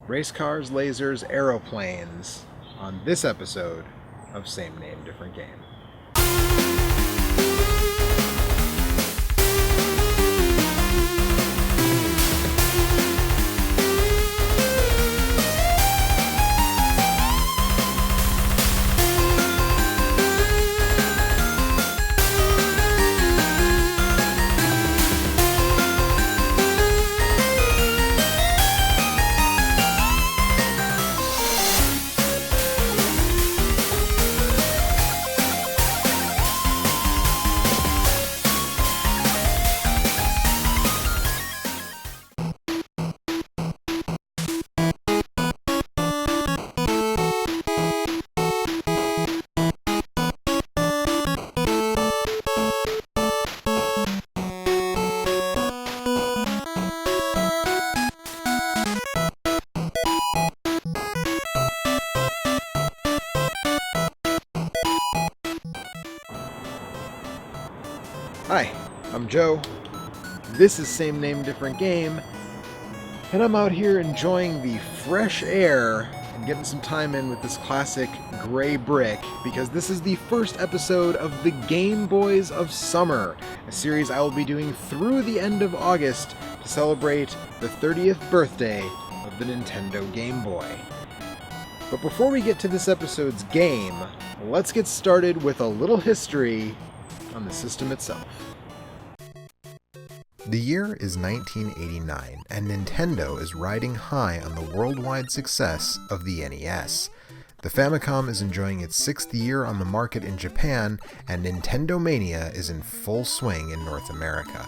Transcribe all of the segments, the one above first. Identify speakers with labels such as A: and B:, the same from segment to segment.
A: race cars, lasers, aeroplanes, on this episode of Same Name, Different Game. Hi, I'm Joe. This is Same Name, Different Game, and I'm out here enjoying the fresh air and getting some time in with this classic gray brick because this is the first episode of the Game Boys of Summer, a series I will be doing through the end of August to celebrate the 30th birthday of the Nintendo Game Boy. But before we get to this episode's game, let's get started with a little history on the system itself. The year is 1989, and Nintendo is riding high on the worldwide success of the NES. The Famicom is enjoying its 6th year on the market in Japan, and Nintendo Mania is in full swing in North America.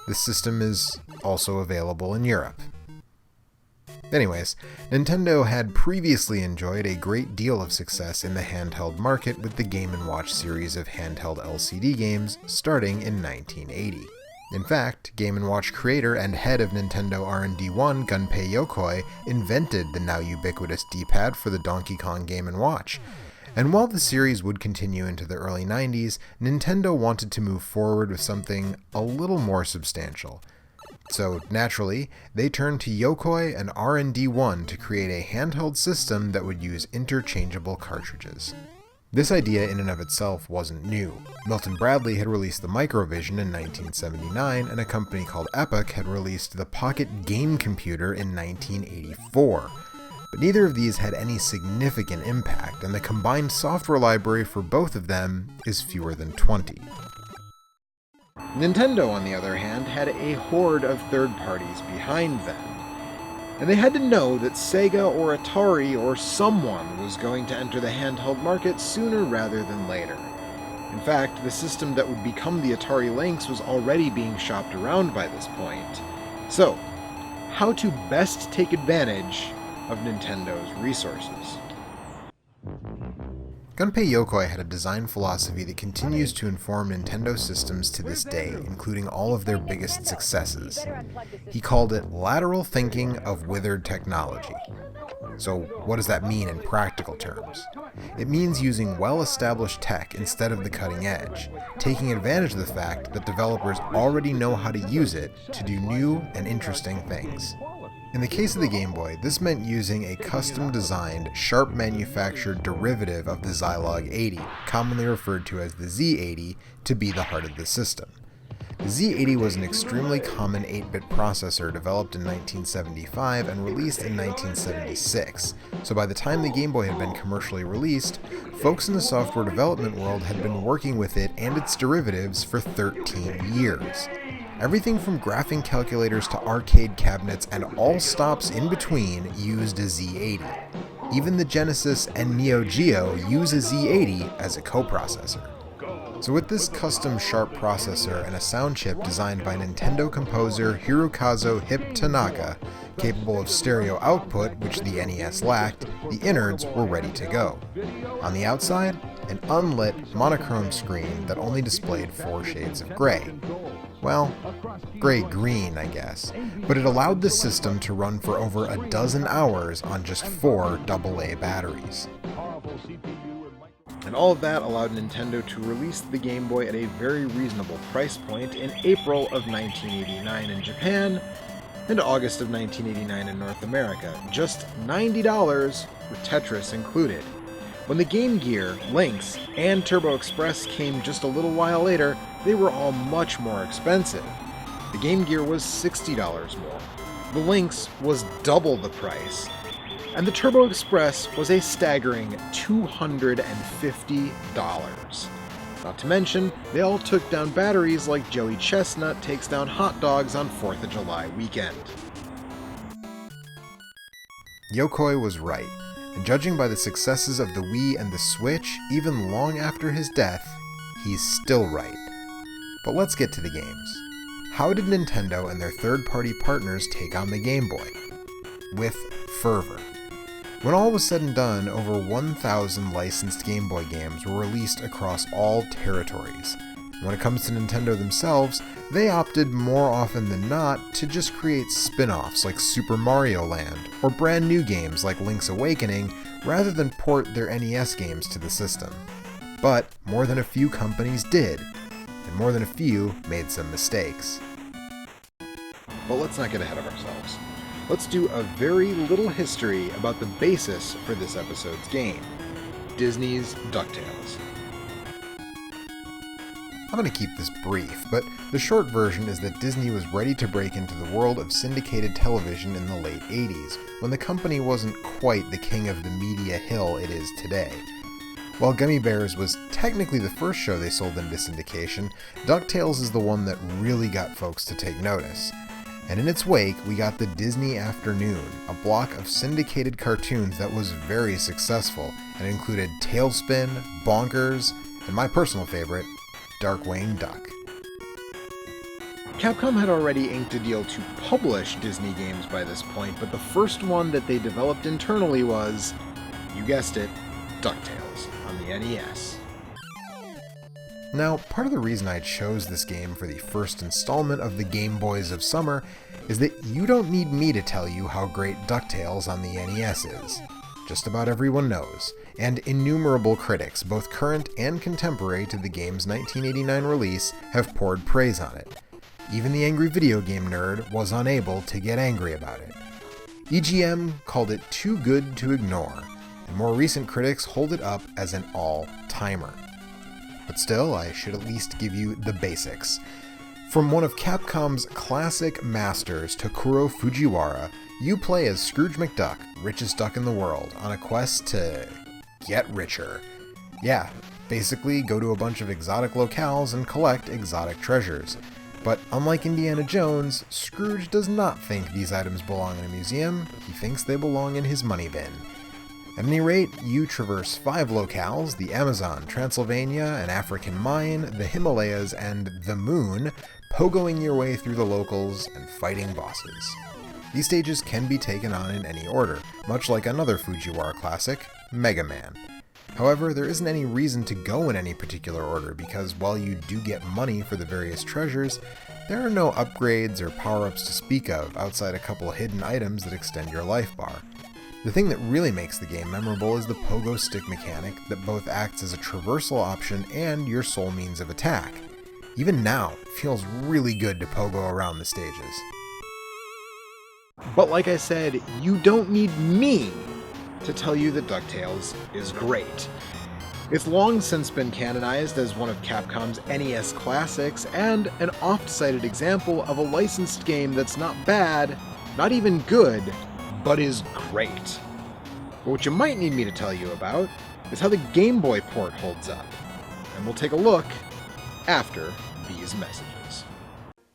A: The system is also available in Europe. Anyways, Nintendo had previously enjoyed a great deal of success in the handheld market with the Game & Watch series of handheld LCD games starting in 1980. In fact, Game & Watch creator and head of Nintendo R&D1, Gunpei Yokoi, invented the now ubiquitous D-pad for the Donkey Kong Game & Watch. And while the series would continue into the early 90s, Nintendo wanted to move forward with something a little more substantial. So, naturally, they turned to Yokoi and R&D1 to create a handheld system that would use interchangeable cartridges. This idea in and of itself wasn't new. Milton Bradley had released the Microvision in 1979, and a company called Epoch had released the Pocket Game Computer in 1984. But neither of these had any significant impact, and the combined software library for both of them is fewer than 20. Nintendo, on the other hand, had a horde of third parties behind them. And they had to know that Sega or Atari or someone was going to enter the handheld market sooner rather than later. In fact, the system that would become the Atari Lynx was already being shopped around by this point. So, how to best take advantage of Nintendo's resources? Gunpei Yokoi had a design philosophy that continues to inform Nintendo systems to this day, including all of their biggest successes. He called it lateral thinking of withered technology. So what does that mean in practical terms? It means using well-established tech instead of the cutting edge, taking advantage of the fact that developers already know how to use it to do new and interesting things. In the case of the Game Boy, this meant using a custom-designed, Sharp-manufactured derivative of the Zilog 80, commonly referred to as the Z80, to be the heart of the system. The Z80 was an extremely common 8-bit processor developed in 1975 and released in 1976, so by the time the Game Boy had been commercially released, folks in the software development world had been working with it and its derivatives for 13 years. Everything from graphing calculators to arcade cabinets and all stops in between used a Z80. Even the Genesis and Neo Geo use a Z80 as a coprocessor. So with this custom Sharp processor and a sound chip designed by Nintendo composer Hirokazu Hip Tanaka, capable of stereo output, which the NES lacked, the innards were ready to go. On the outside, an unlit, monochrome screen that only displayed 4 shades of gray. Well, gray-green, I guess, but it allowed the system to run for over a dozen hours on just 4 AA batteries. And all of that allowed Nintendo to release the Game Boy at a very reasonable price point in April of 1989 in Japan, and August of 1989 in North America, just $90 with Tetris included. When the Game Gear, Lynx, and Turbo Express came just a little while later, they were all much more expensive. The Game Gear was $60 more, the Lynx was double the price, and the Turbo Express was a staggering $250. Not to mention, they all took down batteries like Joey Chestnut takes down hot dogs on 4th of July weekend. Yokoi was right, and judging by the successes of the Wii and the Switch, even long after his death, he's still right. But let's get to the games. How did Nintendo and their third-party partners take on the Game Boy? With fervor. When all was said and done, over 1,000 licensed Game Boy games were released across all territories. When it comes to Nintendo themselves, they opted more often than not to just create spin-offs like Super Mario Land, or brand new games like Link's Awakening, rather than port their NES games to the system. But more than a few companies did, and more than a few made some mistakes. But let's not get ahead of ourselves. Let's do a very little history about the basis for this episode's game, Disney's DuckTales. I'm going to keep this brief, but the short version is that Disney was ready to break into the world of syndicated television in the late 80s, when the company wasn't quite the king of the media hill it is today. While Gummy Bears was technically the first show they sold into syndication, DuckTales is the one that really got folks to take notice. And in its wake, we got the Disney Afternoon, a block of syndicated cartoons that was very successful, and included Tailspin, Bonkers, and my personal favorite, Darkwing Duck. Capcom had already inked a deal to publish Disney games by this point, but the first one that they developed internally was, you guessed it, DuckTales on the NES. Now, part of the reason I chose this game for the first installment of the Game Boys of Summer is that you don't need me to tell you how great DuckTales on the NES is. Just about everyone knows, and innumerable critics, both current and contemporary to the game's 1989 release, have poured praise on it. Even the angry video game nerd was unable to get angry about it. EGM called it too good to ignore, and more recent critics hold it up as an all-timer. But still, I should at least give you the basics. From one of Capcom's classic masters, Tokuro Fujiwara, you play as Scrooge McDuck, richest duck in the world, on a quest to get richer. Yeah, basically go to a bunch of exotic locales and collect exotic treasures. But unlike Indiana Jones, Scrooge does not think these items belong in a museum, he thinks they belong in his money bin. At any rate, you traverse 5 locales, the Amazon, Transylvania, an African mine, the Himalayas, and the Moon, pogoing your way through the locals and fighting bosses. These stages can be taken on in any order, much like another Fujiwara classic, Mega Man. However, there isn't any reason to go in any particular order because while you do get money for the various treasures, there are no upgrades or power-ups to speak of outside a couple hidden items that extend your life bar. The thing that really makes the game memorable is the pogo stick mechanic that both acts as a traversal option and your sole means of attack. Even now, it feels really good to pogo around the stages. But like I said, you don't need me to tell you that DuckTales is great. It's long since been canonized as one of Capcom's NES classics and an oft-cited example of a licensed game that's not bad, not even good, but is great. But what you might need me to tell you about is how the Game Boy port holds up. And we'll take a look after these messages.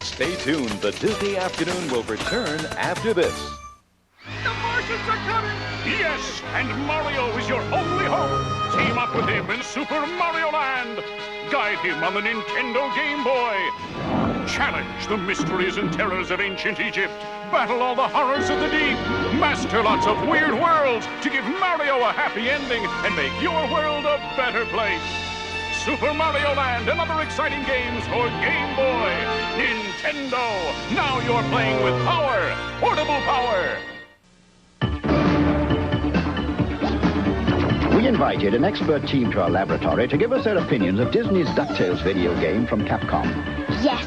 B: Stay tuned, the Disney Afternoon will return after this.
C: The Martians are coming! Yes, and Mario is your only hope. Team up with him in Super Mario Land. Guide him on the Nintendo Game Boy. Challenge the mysteries and terrors of ancient Egypt. Battle all the horrors of the deep. Master lots of weird worlds to give Mario a happy ending and make your world a better place. Super Mario Land and other exciting games for Game Boy. Nintendo, now you're playing with power. Portable power.
D: We invited an expert team to our laboratory to give us their opinions of Disney's DuckTales video game from Capcom.
E: Yes.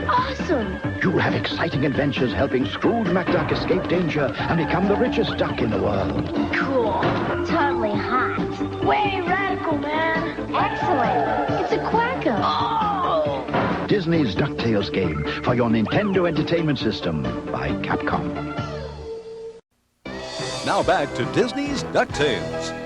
E: awesome!
D: You'll have exciting adventures helping Scrooge McDuck escape danger and become the richest duck in the world.
E: Cool. Totally hot. Way radical, man. Excellent. It's a quacker. Oh!
D: Disney's DuckTales game for your Nintendo Entertainment System by Capcom.
B: Now back to Disney's DuckTales.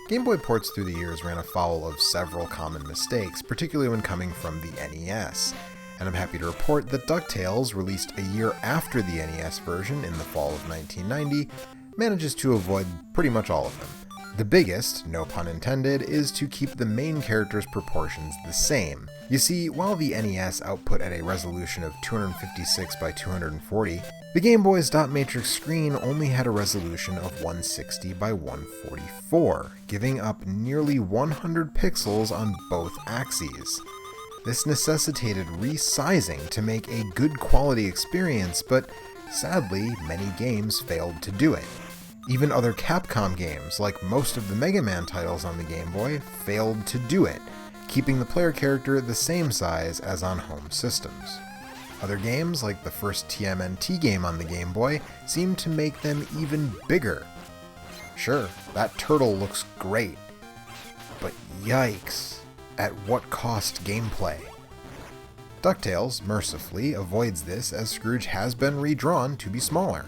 A: Game Boy ports through the years ran afoul of several common mistakes, particularly when coming from the NES. And I'm happy to report that DuckTales, released a year after the NES version in the fall of 1990, manages to avoid pretty much all of them. The biggest, no pun intended, is to keep the main characters' proportions the same. You see, while the NES output at a resolution of 256 by 240, the Game Boy's dot matrix screen only had a resolution of 160 by 144, giving up nearly 100 pixels on both axes. This necessitated resizing to make a good quality experience, but sadly, many games failed to do it. Even other Capcom games, like most of the Mega Man titles on the Game Boy, failed to do it, keeping the player character the same size as on home systems. Other games, like the first TMNT game on the Game Boy, seemed to make them even bigger. Sure, that turtle looks great, but yikes, at what cost gameplay? DuckTales, mercifully, avoids this as Scrooge has been redrawn to be smaller.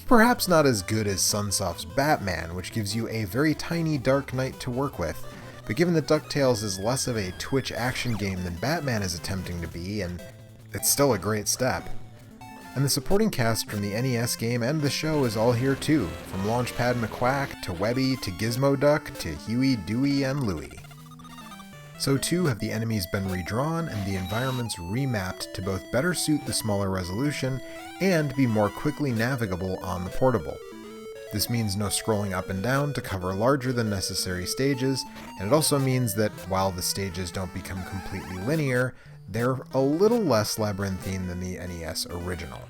A: Perhaps not as good as Sunsoft's Batman, which gives you a very tiny Dark Knight to work with, but given that DuckTales is less of a Twitch action game than Batman is attempting to be, and it's still a great step. And the supporting cast from the NES game and the show is all here too, from Launchpad McQuack to Webby to Gizmo Duck to Huey, Dewey, and Louie. So too have the enemies been redrawn and the environments remapped to both better suit the smaller resolution and be more quickly navigable on the portable. This means no scrolling up and down to cover larger than necessary stages, and it also means that while the stages don't become completely linear, they're a little less labyrinthine than the NES original.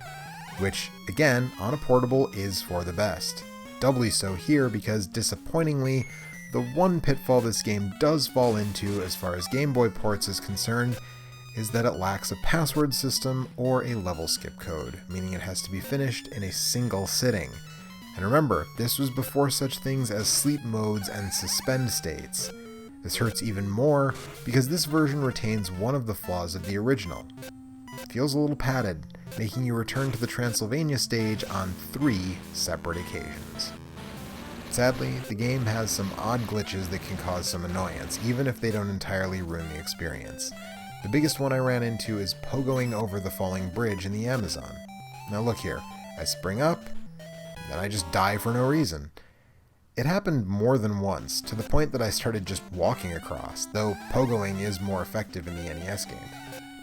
A: Which, again, on a portable is for the best. Doubly so here because, disappointingly, the one pitfall this game does fall into as far as Game Boy ports is concerned is that it lacks a password system or a level skip code, meaning it has to be finished in a single sitting. And remember, this was before such things as sleep modes and suspend states. This hurts even more because this version retains one of the flaws of the original. It feels a little padded, making you return to the Transylvania stage on 3 separate occasions. Sadly, the game has some odd glitches that can cause some annoyance, even if they don't entirely ruin the experience. The biggest one I ran into is pogoing over the falling bridge in the Amazon. Now look here, I spring up, then I just die for no reason. It happened more than once, to the point that I started just walking across, though pogoing is more effective in the NES game.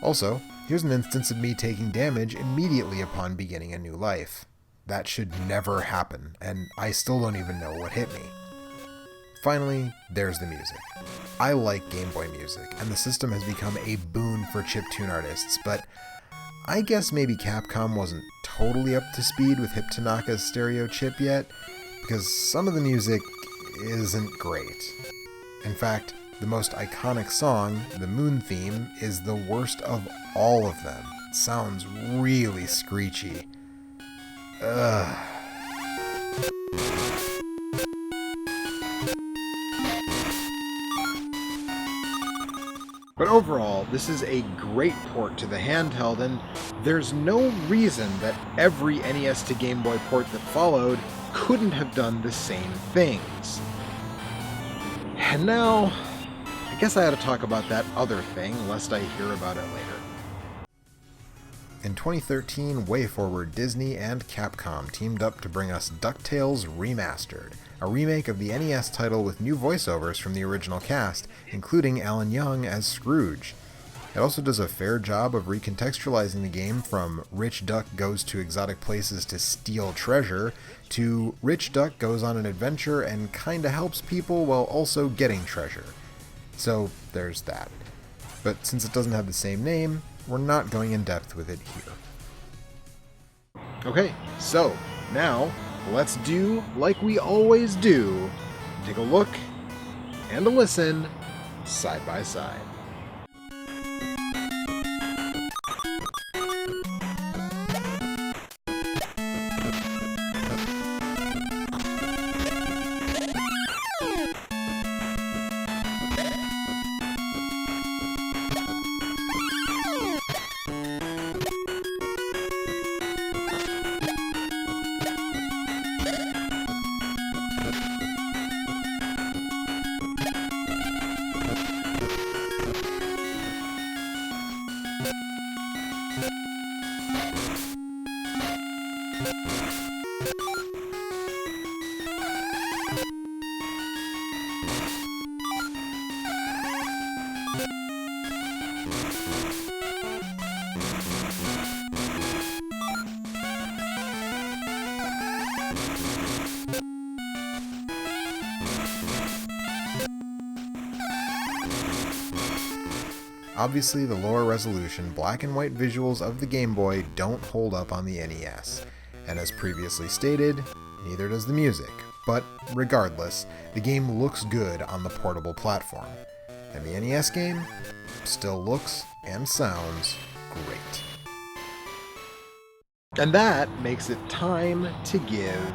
A: Also, here's an instance of me taking damage immediately upon beginning a new life. That should never happen, and I still don't even know what hit me. Finally, there's the music. I like Game Boy music, and the system has become a boon for chiptune artists, but I guess maybe Capcom wasn't totally up to speed with Hip Tanaka's stereo chip yet, because some of the music isn't great. In fact, the most iconic song, the Moon theme, is the worst of all of them. It sounds really screechy. Ugh. But overall, this is a great port to the handheld, and there's no reason that every NES to Game Boy port that followed couldn't have done the same things. And now, I guess I had to talk about that other thing, lest I hear about it later. In 2013, WayForward Disney and Capcom teamed up to bring us DuckTales Remastered, a remake of the NES title with new voiceovers from the original cast, including Alan Young as Scrooge. It also does a fair job of recontextualizing the game from Rich Duck goes to exotic places to steal treasure, to Rich Duck goes on an adventure and kinda helps people while also getting treasure. So there's that. But since it doesn't have the same name, we're not going in depth with it here. Okay, so now let's do like we always do. Take a look and a listen side by side. Obviously, the lower resolution black and white visuals of the Game Boy don't hold up on the NES, and as previously stated, neither does the music, but regardless, the game looks good on the portable platform, and the NES game still looks and sounds great. And that makes it time to give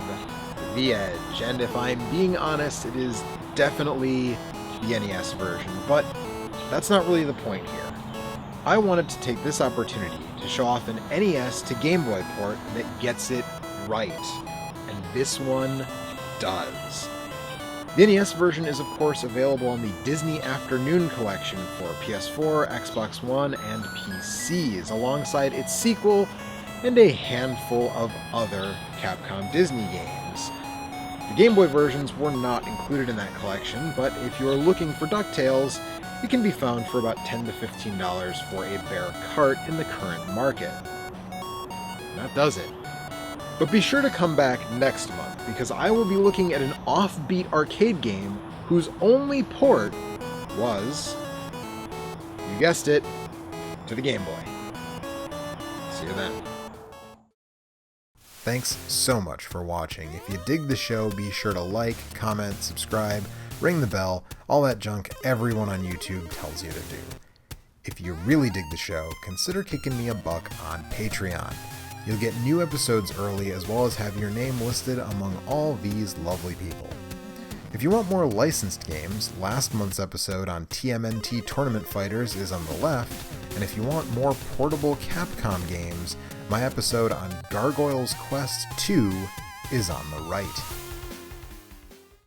A: the edge, and if I'm being honest, it is definitely the NES version, but that's not really the point here. I wanted to take this opportunity to show off an NES to Game Boy port that gets it right, and this one does. The NES version is of course available on the Disney Afternoon Collection for PS4, Xbox One, and PCs, alongside its sequel and a handful of other Capcom Disney games. The Game Boy versions were not included in that collection, but if you are looking for DuckTales, it can be found for about $10 to $15 for a bare cart in the current market. And that does it. But be sure to come back next month, because I will be looking at an offbeat arcade game whose only port was, you guessed it, to the Game Boy. See you then. Thanks so much for watching. If you dig the show, be sure to like, comment, subscribe, ring the bell, all that junk everyone on YouTube tells you to do. If you really dig the show, consider kicking me a buck on Patreon. You'll get new episodes early, as well as have your name listed among all these lovely people. If you want more licensed games, last month's episode on TMNT Tournament Fighters is on the left, and if you want more portable Capcom games, my episode on Gargoyle's Quest 2 is on the right.